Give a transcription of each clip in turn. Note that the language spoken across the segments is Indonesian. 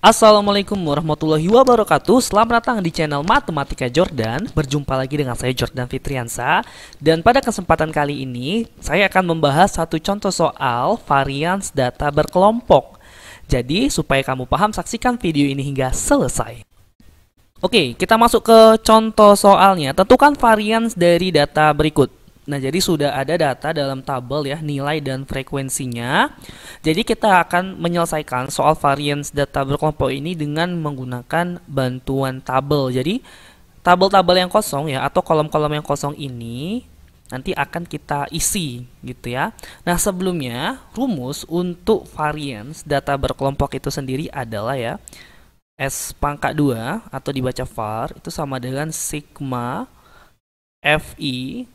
Assalamualaikum warahmatullahi wabarakatuh. Selamat datang di channel Matematika Jordan. Berjumpa lagi dengan saya Jordan Fitriansa. Dan pada kesempatan kali ini saya akan membahas satu contoh soal varians data berkelompok. Jadi supaya kamu paham, saksikan video ini hingga selesai. Oke, kita masuk ke contoh soalnya. Tentukan varians dari data berikut. Nah, jadi sudah ada data dalam tabel ya, nilai dan frekuensinya. Jadi kita akan menyelesaikan soal varians data berkelompok ini dengan menggunakan bantuan tabel. Jadi tabel-tabel yang kosong ya, atau kolom-kolom yang kosong ini nanti akan kita isi gitu ya. Nah, sebelumnya rumus untuk varians data berkelompok itu sendiri adalah ya, S pangkat 2 atau dibaca var itu sama dengan sigma Fi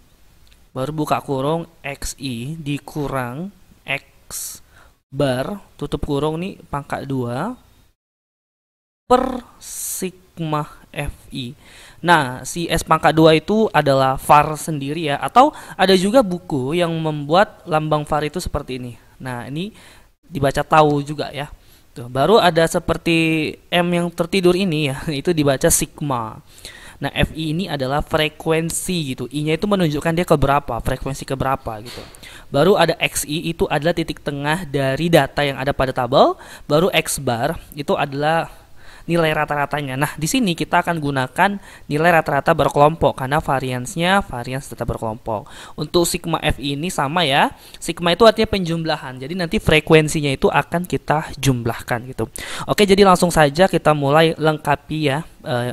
baru buka kurung XI dikurang X bar tutup kurung nih pangkat 2 per sigma Fi. Nah, si S pangkat 2 itu adalah var sendiri ya, atau ada juga buku yang membuat lambang var itu seperti ini. Nah, ini dibaca tahu juga ya. Tuh, baru ada seperti M yang tertidur ini ya, itu dibaca sigma. Nah, Fi ini adalah frekuensi gitu. I-nya itu menunjukkan dia keberapa, frekuensi keberapa gitu. Baru ada Xi, itu adalah titik tengah dari data yang ada pada tabel. Baru X bar itu adalah nilai rata-ratanya. Nah, di sini kita akan gunakan nilai rata-rata berkelompok karena variansnya varians data berkelompok. Untuk sigma Fi ini sama ya. Sigma itu artinya penjumlahan. Jadi nanti frekuensinya itu akan kita jumlahkan gitu. Oke, jadi langsung saja kita mulai lengkapi ya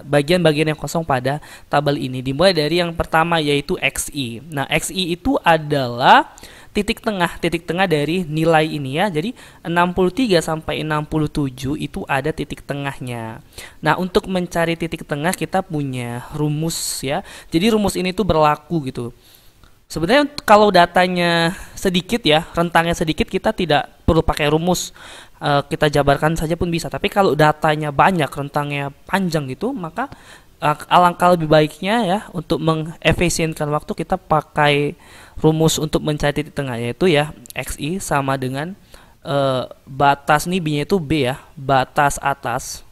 bagian-bagian yang kosong pada tabel ini. Dimulai dari yang pertama yaitu Xi. Nah, Xi itu adalah titik tengah dari nilai ini ya. Jadi 63 sampai 67 itu ada titik tengahnya. Nah, untuk mencari titik tengah kita punya rumus ya. Jadi rumus ini tuh berlaku gitu. Sebenarnya kalau datanya sedikit ya, rentangnya sedikit, kita tidak perlu pakai rumus. Kita jabarkan saja pun bisa. Tapi kalau datanya banyak, rentangnya panjang gitu, maka alangkah lebih baiknya ya untuk mengefisienkan waktu kita pakai rumus untuk mencari titik tengah, yaitu ya Xi sama dengan batas nih, B-nya itu B ya, batas atas,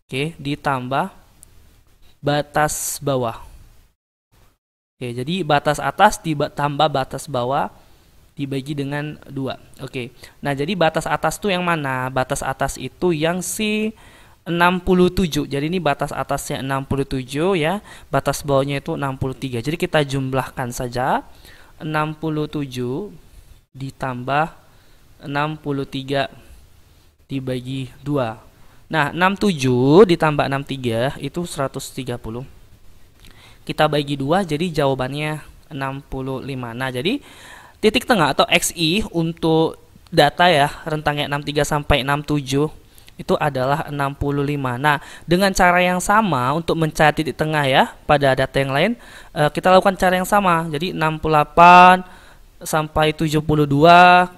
oke, ditambah batas bawah. Oke, jadi batas atas ditambah batas bawah dibagi dengan 2. Oke, nah jadi batas atas tuh yang mana? Batas atas itu yang si 67. Jadi ini batas atasnya 67 ya. Batas bawahnya itu 63. Jadi kita jumlahkan saja. 67 ditambah 63 dibagi 2. Nah, 67 ditambah 63 itu 130. Kita bagi 2 jadi jawabannya 65. Nah, jadi titik tengah atau Xi untuk data ya, rentangnya 63 sampai 67 itu adalah 65. Nah, dengan cara yang sama untuk mencari titik tengah ya pada data yang lain, kita lakukan cara yang sama. Jadi 68 sampai 72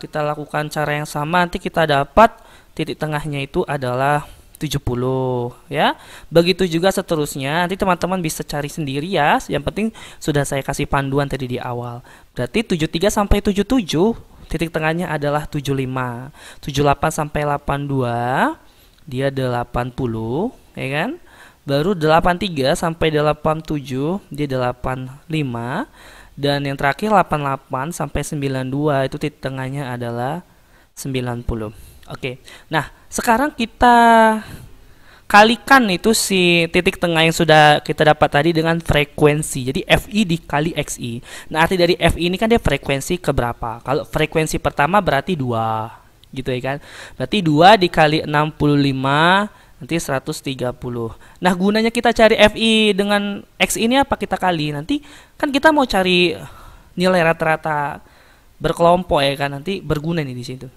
kita lakukan cara yang sama, nanti kita dapat titik tengahnya itu adalah 70 ya. Begitu juga seterusnya, nanti teman-teman bisa cari sendiri ya. Yang penting sudah saya kasih panduan tadi di awal. Berarti 73 sampai 77 titik tengahnya adalah 75. 78 sampai 82 dia 80 ya kan. Baru 83 sampai 87 dia 85, dan yang terakhir 88 sampai 92 itu titik tengahnya adalah 90. Oke. Nah, sekarang kita kalikan itu si titik tengah yang sudah kita dapat tadi dengan frekuensi. Jadi Fi dikali Xi. Nah, arti dari Fi ini kan dia frekuensi keberapa? Kalau frekuensi pertama berarti 2 gitu ya kan. Berarti 2 dikali 65 nanti 130. Nah, gunanya kita cari Fi dengan X ini apa? Kita kali. Nanti kan kita mau cari nilai rata-rata berkelompok ya kan. Nanti berguna nih di situ.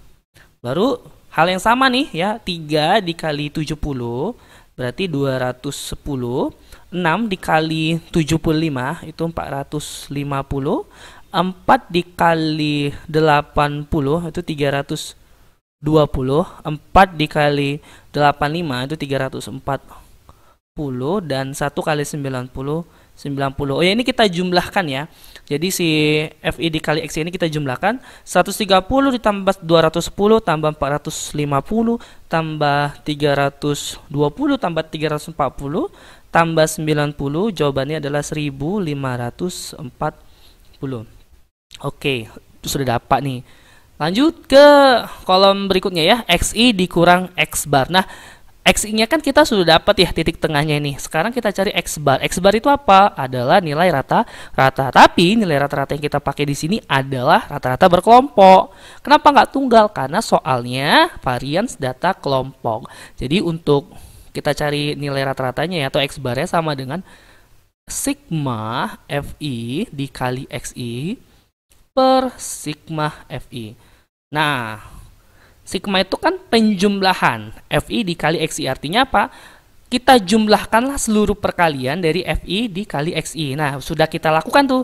Baru hal yang sama nih ya, 3 dikali 70 berarti 210. 6 dikali 75 itu 450. 4 dikali 80 itu 320. 4 dikali 85 itu 340. Dan 1 kali 90 90. Oh ya, ini kita jumlahkan ya. Jadi si FI dikali XI ini kita jumlahkan. 130 ditambah 210 tambah 450 tambah 320 tambah 340 tambah 90. Jawabannya adalah 1540. Oke, itu sudah dapat nih. Lanjut ke kolom berikutnya ya, XI dikurang X bar. Nah, XI-nya kan kita sudah dapat ya titik tengahnya ini. Sekarang kita cari X bar. X bar itu apa? Adalah nilai rata-rata. Tapi nilai rata-rata yang kita pakai di sini adalah rata-rata berkelompok. Kenapa nggak tunggal? Karena soalnya variance data kelompok. Jadi untuk kita cari nilai rata-ratanya ya, atau X barnya sama dengan sigma FI dikali XI per sigma FI. Nah, sigma itu kan penjumlahan FI dikali XI, artinya apa? Kita jumlahkanlah seluruh perkalian dari FI dikali XI. Nah, sudah kita lakukan tuh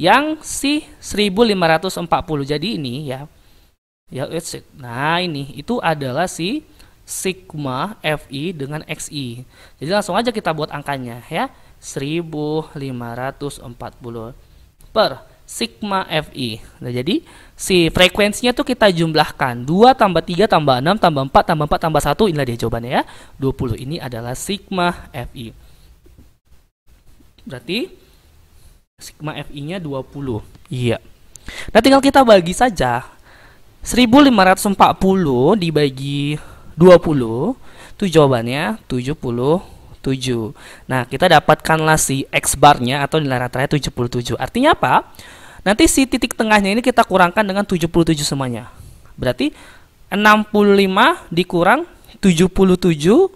yang si 1540. Jadi ini ya. Nah, ini itu adalah si sigma FI dengan XI. Jadi langsung aja kita buat angkanya ya. 1540 per sigma FI. Nah, jadi si frekuensinya tuh kita jumlahkan 2 tambah 3 tambah 6 tambah 4 tambah 4 tambah 1. Inilah dia jawabannya ya. 20. Ini adalah sigma FI. Berarti sigma FI-nya 20. Iya. Nah, tinggal kita bagi saja. 1540 dibagi 20. Itu jawabannya 77. Nah, kita dapatkanlah si X bar-nya atau nilai rata-ratanya 77. Artinya apa? Nanti si titik tengahnya ini kita kurangkan dengan 77 semuanya. Berarti 65 dikurang 77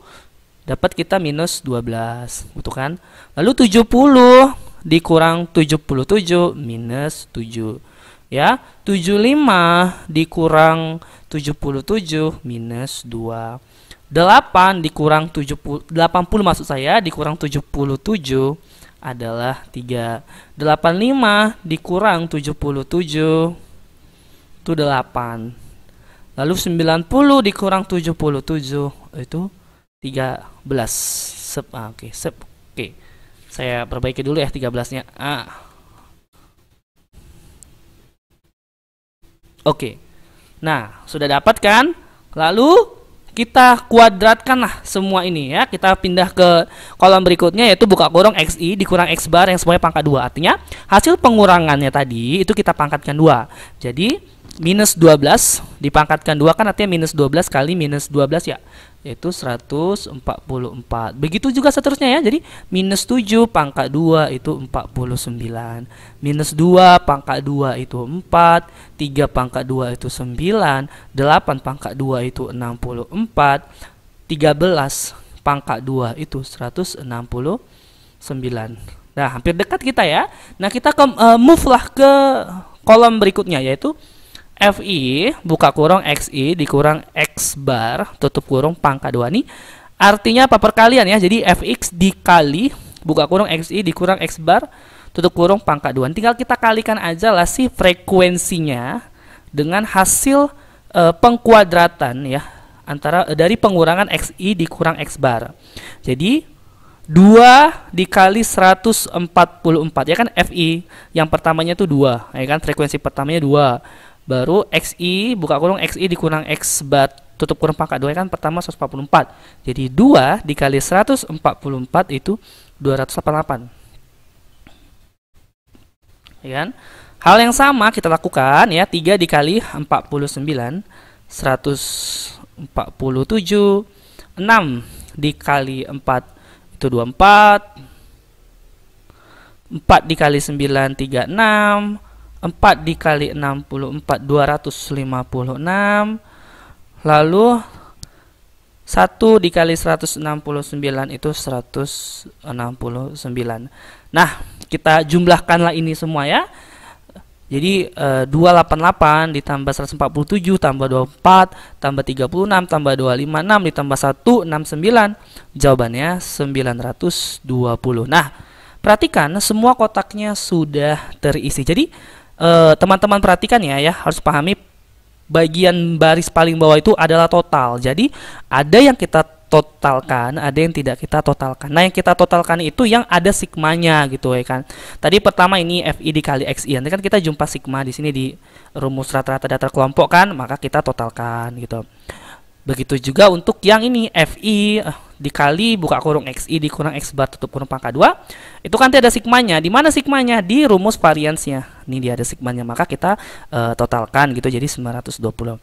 dapat kita minus 12, betul kan? Lalu 70 dikurang 77 minus 7. Ya, 75 dikurang 77 minus 2. 8 dikurang 80 maksud saya dikurang 77 adalah 3. 85 dikurang 77 itu 8. Lalu 90 dikurang 77 itu 13. Oke. Saya perbaiki dulu ya 13-nya. Oke. Nah, sudah dapat kan? Lalu kita kuadratkanlah semua ini ya. Kita pindah ke kolom berikutnya, yaitu buka kurung XI dikurang X bar yang semuanya pangkat 2. Artinya hasil pengurangannya tadi itu kita pangkatkan 2. Jadi minus 12 dipangkatkan 2 kan artinya minus 12 kali minus 12 ya, yaitu 144. Begitu juga seterusnya ya. Jadi minus 7 pangkat 2 itu 49. Minus 2 pangkat 2 itu 4. 3 pangkat 2 itu 9. 8 pangkat 2 itu 64. 13 pangkat 2 itu 169. Nah, hampir dekat kita ya. Nah, kita move lah ke kolom berikutnya, yaitu FI buka kurung XI dikurang X bar tutup kurung pangkat 2. Nih artinya apa? Perkalian ya. Jadi Fx dikali buka kurung XI dikurang X bar tutup kurung pangkat 2. Tinggal kita kalikan aja lah si frekuensinya dengan hasil pengkuadratan ya antara dari pengurangan XI dikurang X bar. Jadi 2 dikali 144 ya kan. Fi yang pertamanya itu 2 ya kan, frekuensi pertamanya 2. Baru XI buka kurung XI dikurang X bar tutup kurung pangkat 2 kan pertama 144. Jadi 2 dikali 144 itu 288. Ya kan? Hal yang sama kita lakukan ya, 3 dikali 49 147. 6 dikali 4 itu 24. 4 dikali 9 36. 4 dikali 64 256. Lalu 1 dikali 169 itu 169. Nah, kita jumlahkanlah ini semua ya. Jadi 288 ditambah 147 tambah 24 tambah 36 tambah 256 ditambah 169. Jawabannya 920. Nah, perhatikan semua kotaknya sudah terisi. Jadi teman-teman perhatikan ya, harus pahami bagian baris paling bawah itu adalah total. Jadi ada yang kita totalkan, ada yang tidak kita totalkan. Nah, yang kita totalkan itu yang ada sigmanya gitu ya kan. Tadi pertama ini FI dikali XI. Nanti kan kita jumpa sigma di sini di rumus rata-rata datar kelompok kan, maka kita totalkan gitu. Begitu juga untuk yang ini FI dikali buka kurung XI dikurang X bar tutup kurung pangkat 2. Itu kan ada sigmanya. Di mana sigmanya? Di rumus variansnya. Ini dia ada sigmanya, maka kita totalkan gitu jadi 920.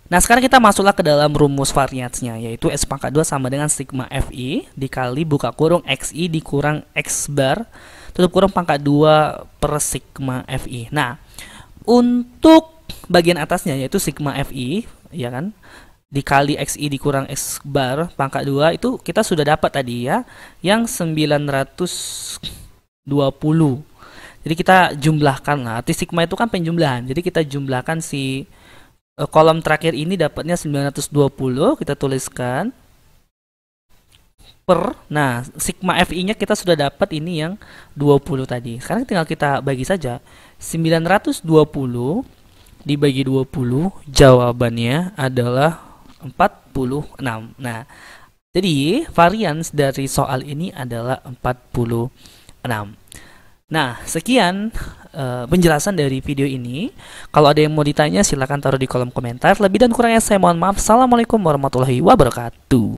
Nah, sekarang kita masuklah ke dalam rumus variansnya, yaitu S pangkat 2 sama dengan sigma FI dikali buka kurung XI dikurang X bar tutup kurung pangkat 2 per sigma FI. Nah, untuk bagian atasnya yaitu sigma FI, ya kan, dikali XI dikurang X bar pangkat 2 itu kita sudah dapat tadi ya, yang 920. Jadi kita jumlahkan lah, arti sigma itu kan penjumlahan, jadi kita jumlahkan si kolom terakhir ini dapatnya 920, kita tuliskan per, nah sigma FI nya kita sudah dapat ini yang 20 tadi. Sekarang tinggal kita bagi saja, 920 dibagi 20 jawabannya adalah 46. Nah, jadi varians dari soal ini adalah 46. Nah, sekian penjelasan dari video ini. Kalau ada yang mau ditanya silahkan taruh di kolom komentar. Lebih dan kurangnya saya mohon maaf. Assalamualaikum warahmatullahi wabarakatuh.